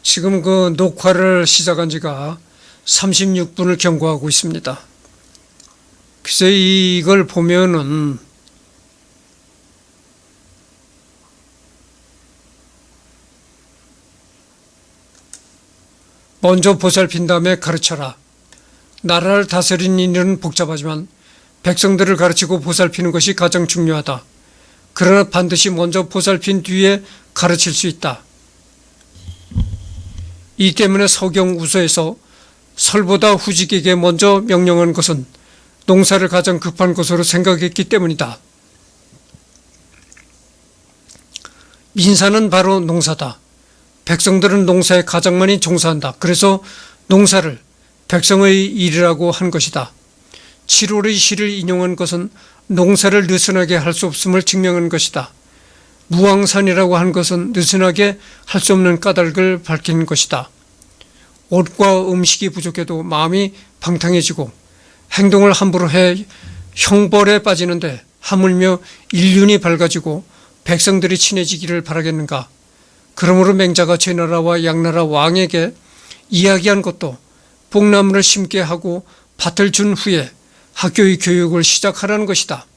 지금 그 녹화를 시작한 지가 36분을 경과하고 있습니다. 그래서 이걸 보면은 먼저 보살핀 다음에 가르쳐라. 나라를 다스리는 일은 복잡하지만 백성들을 가르치고 보살피는 것이 가장 중요하다. 그러나 반드시 먼저 보살핀 뒤에 가르칠 수 있다. 이 때문에 서경우서에서 설보다 후직에게 먼저 명령한 것은 농사를 가장 급한 것으로 생각했기 때문이다. 민사는 바로 농사다. 백성들은 농사에 가장 많이 종사한다. 그래서 농사를 백성의 일이라고 한 것이다. 7월의 시를 인용한 것은 농사를 느슨하게 할 수 없음을 증명한 것이다. 무왕산이라고 한 것은 느슨하게 할 수 없는 까닭을 밝히는 것이다. 옷과 음식이 부족해도 마음이 방탕해지고 행동을 함부로 해 형벌에 빠지는데 하물며 인륜이 밝아지고 백성들이 친해지기를 바라겠는가. 그러므로 맹자가 제나라와 양나라 왕에게 이야기한 것도 뽕나무를 심게 하고 밭을 준 후에 학교의 교육을 시작하라는 것이다.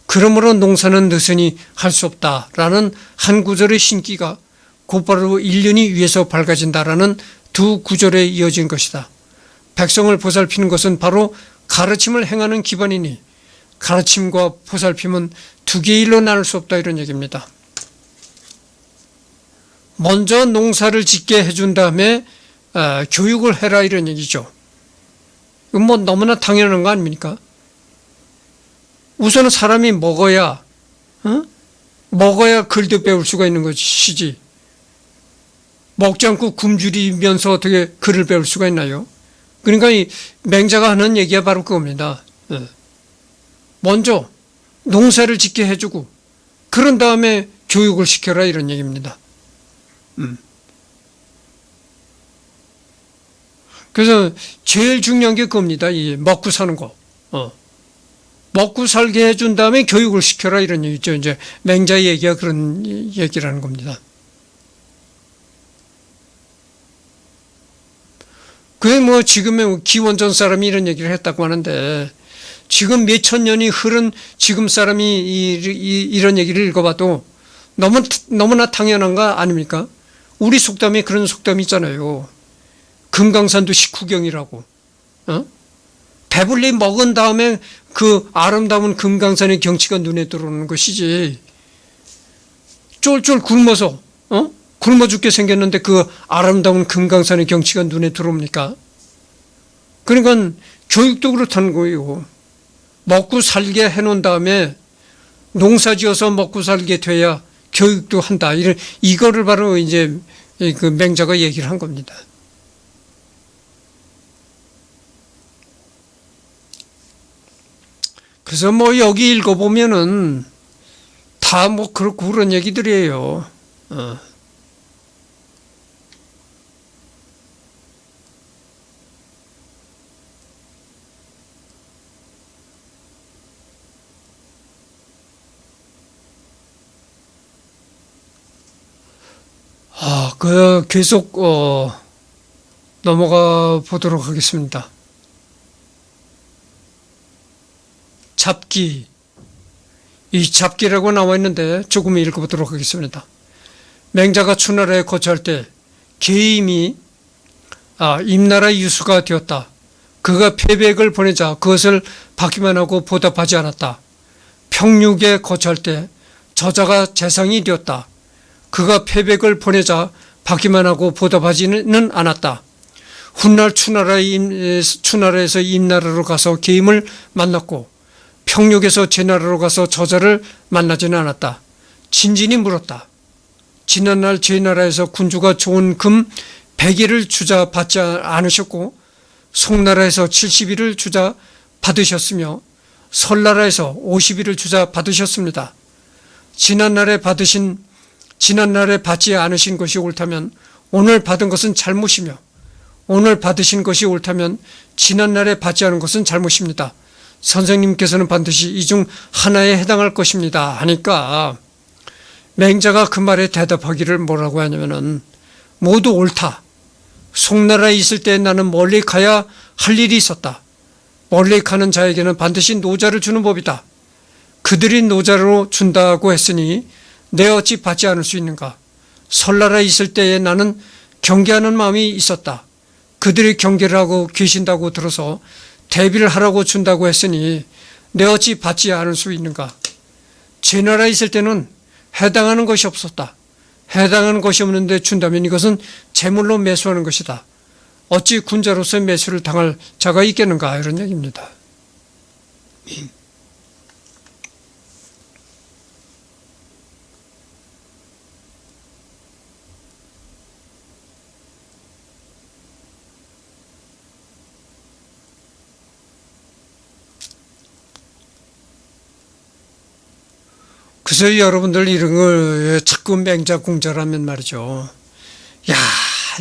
그러므로 농사는 느슨히 할 수 없다라는 한 구절의 신기가 곧바로 인륜이 위에서 밝아진다라는 두 구절에 이어진 것이다. 백성을 보살피는 것은 바로 가르침을 행하는 기반이니 가르침과 보살핌은 두 개의 일로 나눌 수 없다 이런 얘기입니다. 먼저 농사를 짓게 해준 다음에 교육을 해라 이런 얘기죠. 이건 뭐 너무나 당연한 거 아닙니까? 우선은 사람이 먹어야 글도 배울 수가 있는 것이지 먹지 않고 굶주리면서 어떻게 글을 배울 수가 있나요? 그러니까 이 맹자가 하는 얘기가 바로 그겁니다. 먼저 농사를 짓게 해주고 그런 다음에 교육을 시켜라 이런 얘기입니다. 그래서 제일 중요한 게 그겁니다. 이 먹고 사는 거. 먹고 살게 해준 다음에 교육을 시켜라 이런 얘기죠. 이제 맹자의 얘기가 그런 얘기라는 겁니다. 그게 뭐 지금의 기원전 사람이 이런 얘기를 했다고 하는데 지금 몇천 년이 흐른 지금 사람이 이런 얘기를 읽어봐도 너무나 당연한 거 아닙니까? 우리 속담에 그런 속담이 있잖아요. 금강산도 식후경이라고. 배불리 먹은 다음에 그 아름다운 금강산의 경치가 눈에 들어오는 것이지. 쫄쫄 굶어서 굶어 죽게 생겼는데 그 아름다운 금강산의 경치가 눈에 들어옵니까? 그러니까 교육도 그렇다는 거예요. 먹고 살게 해놓은 다음에 농사지어서 먹고 살게 돼야 교육도 한다. 이거를 바로 이제 그 맹자가 얘기를 한 겁니다. 그래서 뭐 여기 읽어보면은 다 뭐 그렇고 그런 얘기들이에요. 계속 넘어가 보도록 하겠습니다. 잡기. 이 잡기라고 나와 있는데 조금 읽어보도록 하겠습니다. 맹자가 추나라에 거처할 때 계임이 임나라 유수가 되었다. 그가 패백을 보내자 그것을 받기만 하고 보답하지 않았다. 평육에 거처할 때 저자가 재상이 되었다. 그가 패백을 보내자 받기만 하고 보답하지는 않았다. 훗날 추나라에서 임나라로 가서 계임을 만났고 평육에서 제나라로 가서 저자를 만나지는 않았다. 진진이 물었다. 지난날 제나라에서 군주가 좋은 금 100일을 주자 받지 않으셨고 송나라에서 70일을 주자 받으셨으며 설나라에서 50일을 주자 받으셨습니다. 지난날에 받지 않으신 것이 옳다면 오늘 받은 것은 잘못이며 오늘 받으신 것이 옳다면 지난날에 받지 않은 것은 잘못입니다. 선생님께서는 반드시 이 중 하나에 해당할 것입니다. 하니까 맹자가 그 말에 대답하기를 뭐라고 하냐면은 모두 옳다. 송나라에 있을 때 나는 멀리 가야 할 일이 있었다. 멀리 가는 자에게는 반드시 노자를 주는 법이다. 그들이 노자로 준다고 했으니 내 어찌 받지 않을 수 있는가. 설나라에 있을 때에 나는 경계하는 마음이 있었다. 그들이 경계를 하고 계신다고 들어서 대비를 하라고 준다고 했으니 내 어찌 받지 않을 수 있는가. 제나라에 있을 때는 해당하는 것이 없었다. 해당하는 것이 없는데 준다면 이것은 제물로 매수하는 것이다. 어찌 군자로서 매수를 당할 자가 있겠는가 이런 얘기입니다. 그래서 여러분들 이런 걸 자꾸 맹자 공자라면 말이죠. 야,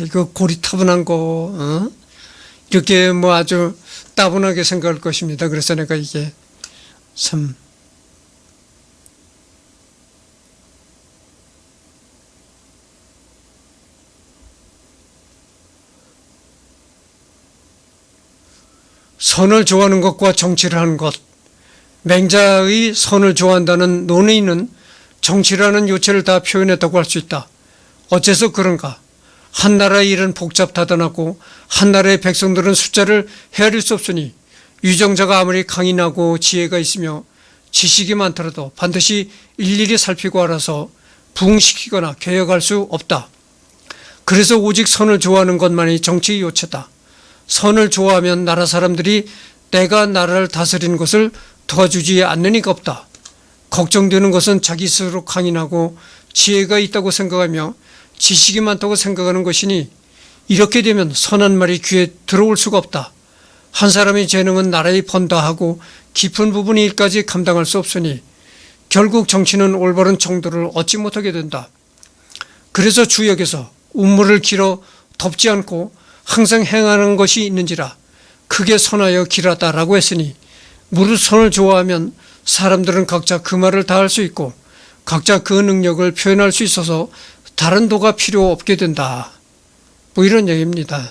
이거 고리타분한 거, 이렇게 뭐 아주 따분하게 생각할 것입니다. 그래서 내가 이게 참 선을 좋아하는 것과 정치를 하는 것, 맹자의 선을 좋아한다는 논의는 정치라는 요체를 다 표현했다고 할 수 있다. 어째서 그런가? 한 나라의 일은 복잡다단하고 한 나라의 백성들은 숫자를 헤아릴 수 없으니 유정자가 아무리 강인하고 지혜가 있으며 지식이 많더라도 반드시 일일이 살피고 알아서 부응시키거나 개혁할 수 없다. 그래서 오직 선을 좋아하는 것만이 정치의 요체다. 선을 좋아하면 나라 사람들이 내가 나라를 다스리는 것을 도와주지 않는 이가 없다. 걱정되는 것은 자기 스스로 강인하고 지혜가 있다고 생각하며 지식이 많다고 생각하는 것이니 이렇게 되면 선한 말이 귀에 들어올 수가 없다. 한 사람의 재능은 나라에 번다 하고 깊은 부분이 일까지 감당할 수 없으니 결국 정치는 올바른 정도를 얻지 못하게 된다. 그래서 주역에서 운물을 길어 덮지 않고 항상 행하는 것이 있는지라 크게 선하여 길하다라고 했으니 무릇 선을 좋아하면 사람들은 각자 그 말을 다 할 수 있고 각자 그 능력을 표현할 수 있어서 다른 도가 필요 없게 된다. 뭐 이런 얘기입니다.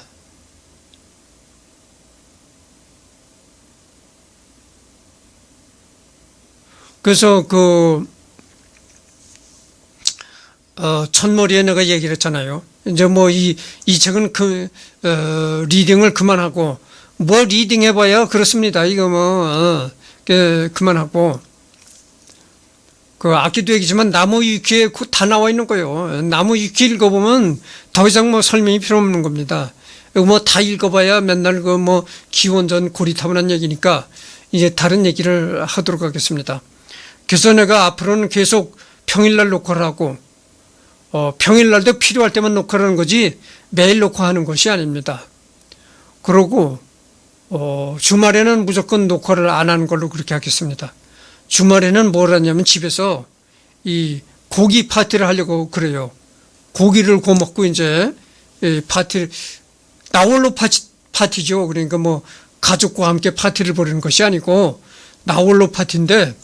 그래서 첫머리에 내가 얘기를 했잖아요. 이제 뭐 이 책은 리딩을 그만하고 뭐 리딩 해봐야 그렇습니다. 이거 뭐 그만하고 악기도 얘기지만 나무 위키에 다 나와 있는 거예요. 나무 위키 읽어보면 더 이상 뭐 설명이 필요 없는 겁니다. 뭐 다 읽어봐야 맨날 뭐 기원전 고리타분한 얘기니까 이제 다른 얘기를 하도록 하겠습니다. 그래서 내가 앞으로는 계속 평일날 녹화를 하고 평일날도 필요할 때만 녹화를 하는 거지 매일 녹화하는 것이 아닙니다. 그러고 주말에는 무조건 녹화를 안 하는 걸로 그렇게 하겠습니다. 주말에는 뭘 하냐면 집에서 이 고기 파티를 하려고 그래요. 고기를 구워 먹고 이제 파티를 나홀로 파티죠. 그러니까 뭐 가족과 함께 파티를 벌이는 것이 아니고 나홀로 파티인데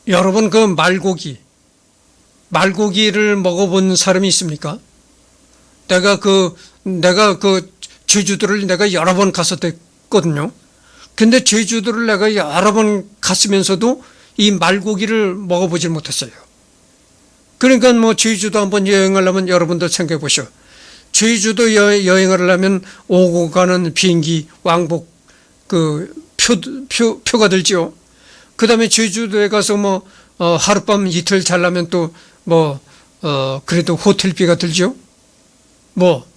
여러분 말고기를 먹어본 사람이 있습니까? 내가 제주도를 내가 여러 번 갔었거든요. 근데 제주도를 내가 여러 번 갔으면서도 이 말고기를 먹어보질 못했어요. 그러니까 뭐 제주도 한번 여행하려면 여러분들 생각해 보시오. 제주도 여행을 하려면 오고 가는 비행기 왕복 표가 들지요. 그 다음에 제주도에 가서 뭐 하룻밤 이틀 자려면 또 그래도 호텔비가 들죠. 뭐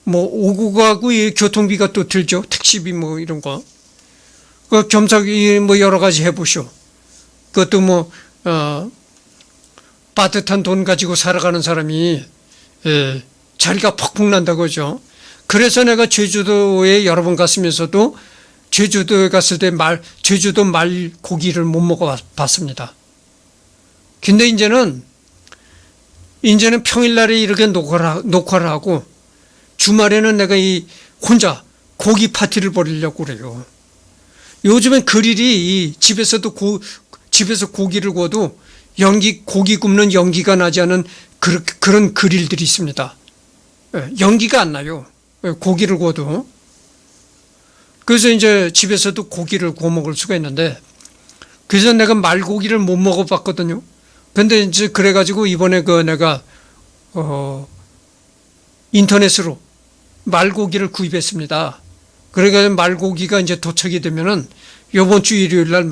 오고 가고 이 교통비가 또 들죠. 택시비 뭐 이런 거. 그 겸사기 뭐 여러 가지 해보쇼. 그것도 뭐 빠듯한 돈 가지고 살아가는 사람이 자리가 퍽퍽 난다고 하죠. 그래서 내가 제주도에 여러 번 갔으면서도 제주도에 갔을 때 제주도 말 고기를 못 먹어봤습니다. 근데 이제는 평일날에 이렇게 녹화를 하고 주말에는 내가 혼자 고기 파티를 벌이려고 그래요. 요즘엔 그릴이 집에서 고기를 구워도 고기 굽는 연기가 나지 않은 그런 그릴들이 있습니다. 연기가 안 나요. 고기를 구워도. 그래서 이제 집에서도 고기를 구워 먹을 수가 있는데, 그래서 내가 말고기를 못 먹어봤거든요. 근데 이제 그래가지고 이번에 내가 인터넷으로 말고기를 구입했습니다. 그래가지고 말고기가 이제 도착이 되면은 이번 주 일요일 날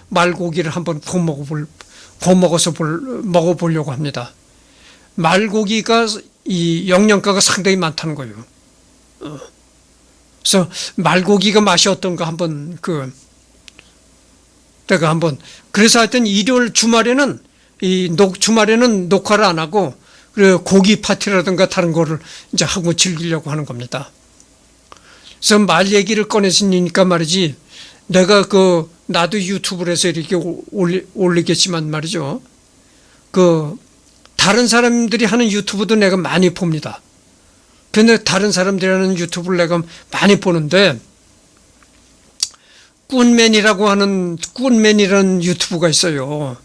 말고기를 한번 먹어보려고 합니다. 말고기가 이 영양가가 상당히 많다는 거예요. 그래서 말고기가 맛이 어떤가 한번 내가 한번 그래서 하여튼 일요일 주말에는 주말에는 녹화를 안 하고 그리고 고기 파티라든가 다른 거를 이제 하고 즐기려고 하는 겁니다. 그래서 말 얘기를 꺼냈으니까 말이지 내가 나도 유튜브를 해서 이렇게 올리겠지만 말이죠. 다른 사람들이 하는 유튜브도 내가 많이 봅니다. 근데 다른 사람들이 하는 유튜브를 내가 많이 보는데 꾼맨이라는 유튜브가 있어요.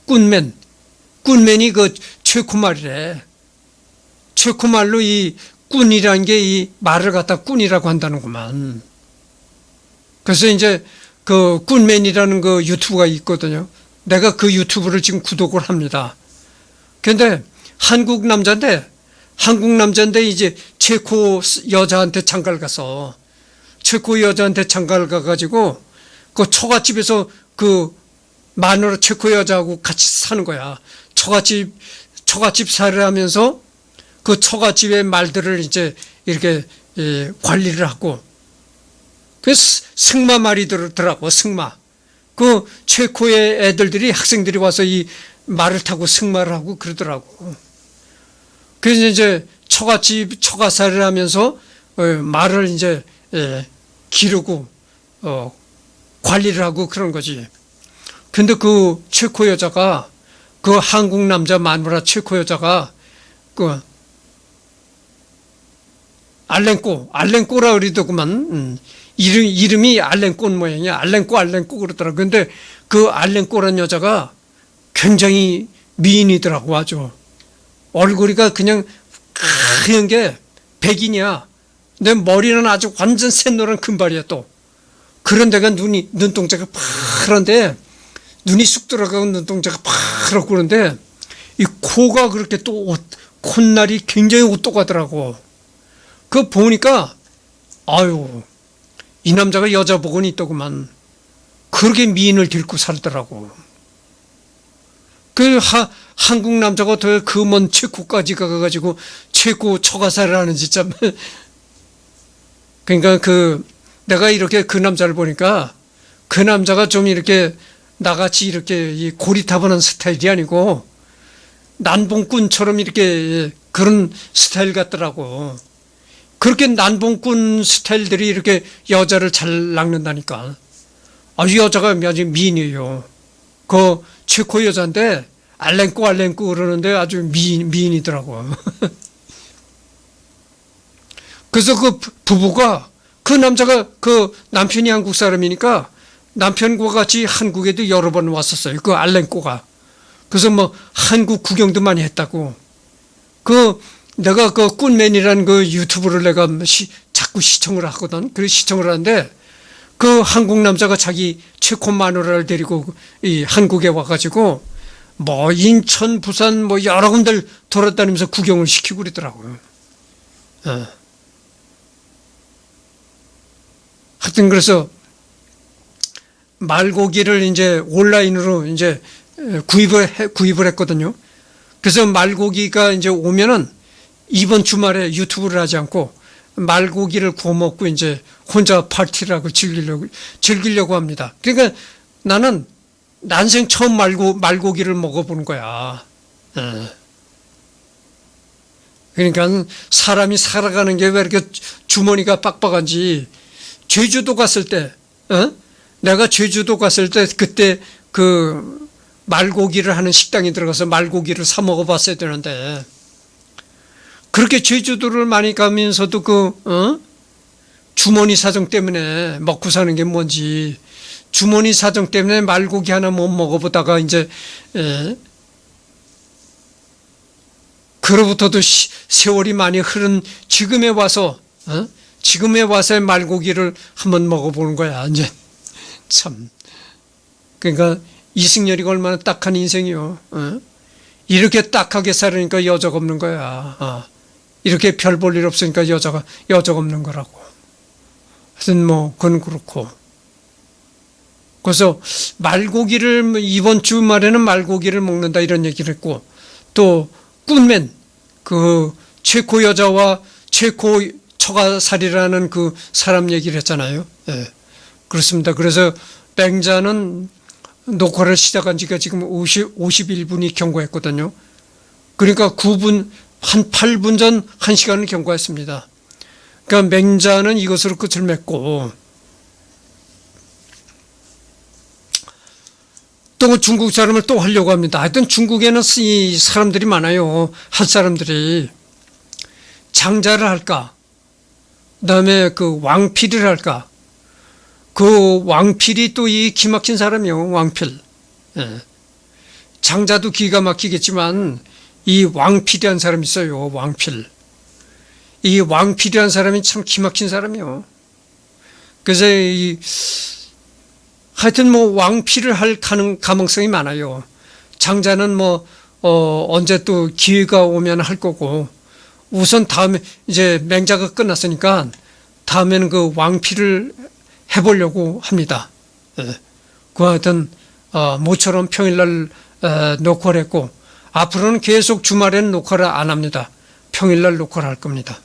꾼맨이 최코말이래. 최코말로 이 꾼이라는 게 이 말을 갖다 꾼이라고 한다는구만. 그래서 이제 꾼맨이라는 유튜브가 있거든요. 내가 그 유튜브를 지금 구독을 합니다. 근데 한국 남자인데 이제 체코 여자한테 장가를 가서 그 처갓집에서 마누라 체코 여자하고 같이 사는 거야. 처갓집 살을 하면서 그 처갓집의 말들을 이제 이렇게 관리를 하고 그 승마 말이 더라고 승마. 그 체코의 애들들이 학생들이 와서 이 말을 타고 승마를 하고 그러더라고. 그래서 이제 처가살을 하면서 말을 이제 기르고 관리를 하고 그런 거지. 근데 그 체코 여자가 한국 남자 마누라 체코 여자가 알렌꼬라 그러더구만. 이름이 알렌꼬 모양이야. 알렌꼬 그러더라고. 근데 그 알렌꼬란 여자가 굉장히 미인이더라고 아주. 얼굴이가 그냥 하얀 게 백인이야. 내 머리는 아주 완전 샛노란 금발이야 또. 그런데가 눈동자가 파란데 눈이 쑥 들어가고 눈동자가 파랗고 그런데 이 코가 그렇게 또 콧날이 굉장히 오똑하더라고. 그거 보니까 아유 이 남자가 여자 복원이 있더구만. 그렇게 미인을 데리고 살더라고. 한국 남자가 더 먼 체코까지 가가지고 체코 처가살을 하는지 참. 그러니까 내가 이렇게 그 남자를 보니까 그 남자가 좀 이렇게 나같이 이렇게 고리타분한 스타일이 아니고 난봉꾼처럼 이렇게 그런 스타일 같더라고. 그렇게 난봉꾼 스타일들이 이렇게 여자를 잘 낚는다니까. 아주 여자가 아주 미인이에요. 체코 여자인데 알렌꼬 그러는데 아주 미인이더라고. 그래서 부부가 남자가 남편이 한국 사람이니까 남편과 같이 한국에도 여러 번 왔었어요. 알렌꼬가. 그래서 뭐 한국 구경도 많이 했다고. 내가 꾼맨이라는 유튜브를 내가 자꾸 시청을 하거든. 그래서 시청을 하는데 한국 남자가 자기 체코 마누라를 데리고 이 한국에 와가지고 뭐 인천, 부산 뭐 여러 군데를 돌아다니면서 구경을 시키고 그러더라고요. 하여튼 그래서 말고기를 이제 온라인으로 이제 구입을 했거든요. 그래서 말고기가 이제 오면은 이번 주말에 유튜브를 하지 않고 말고기를 구워 먹고 이제 혼자 파티라고 즐기려고 합니다. 그러니까 나는 난생 처음 말고기를 먹어보는 거야. 그러니까 사람이 살아가는 게 왜 이렇게 주머니가 빡빡한지. 제주도 갔을 때, 내가 제주도 갔을 때 그때 그 말고기를 하는 식당에 들어가서 말고기를 사 먹어봤어야 되는데, 그렇게 제주도를 많이 가면서도 주머니 사정 때문에 먹고 사는 게 뭔지, 주머니 사정 때문에 말고기 하나 못 먹어보다가 이제, 그로부터도 세월이 많이 흐른 지금에 와서, 지금에 와서 말고기를 한번 먹어보는 거야, 이제. 참. 그러니까 이승열이가 얼마나 딱한 인생이요. 이렇게 딱하게 살으니까 여자가 없는 거야. 이렇게 별 볼 일 없으니까 여자가 없는 거라고. 하여튼 뭐 그건 그렇고. 그래서 말고기를 이번 주말에는 말고기를 먹는다 이런 얘기를 했고, 또 꾼맨 그 체코 여자와 체코 처가살이라는 그 사람 얘기를 했잖아요. 그렇습니다. 그래서 맹자는 녹화를 시작한 지가 지금 51분이 경과했거든요. 그러니까 9분, 한 8분 전 1시간을 경과했습니다. 그러니까 맹자는 이것으로 끝을 맺고, 또 중국 사람을 또 하려고 합니다. 하여튼 중국에는 이 사람들이 많아요. 할 사람들이. 장자를 할까? 그 다음에 그 왕필을 할까? 그 왕필이 또 이 기막힌 사람이요. 왕필. 장자도 기가 막히겠지만 이 왕필이라는 사람이 있어요. 왕필. 이 왕필이라는 사람이 참 기막힌 사람이요. 그래서 하여튼 뭐 왕필을 할 가능성이 많아요. 장자는 뭐 언제 또 기회가 오면 할 거고, 우선 다음에 이제 맹자가 끝났으니까 다음에는 그 왕필을 해보려고 합니다. 그 하여튼 모처럼 평일날 녹화를 했고, 앞으로는 계속 주말에는 녹화를 안 합니다. 평일날 녹화를 할 겁니다.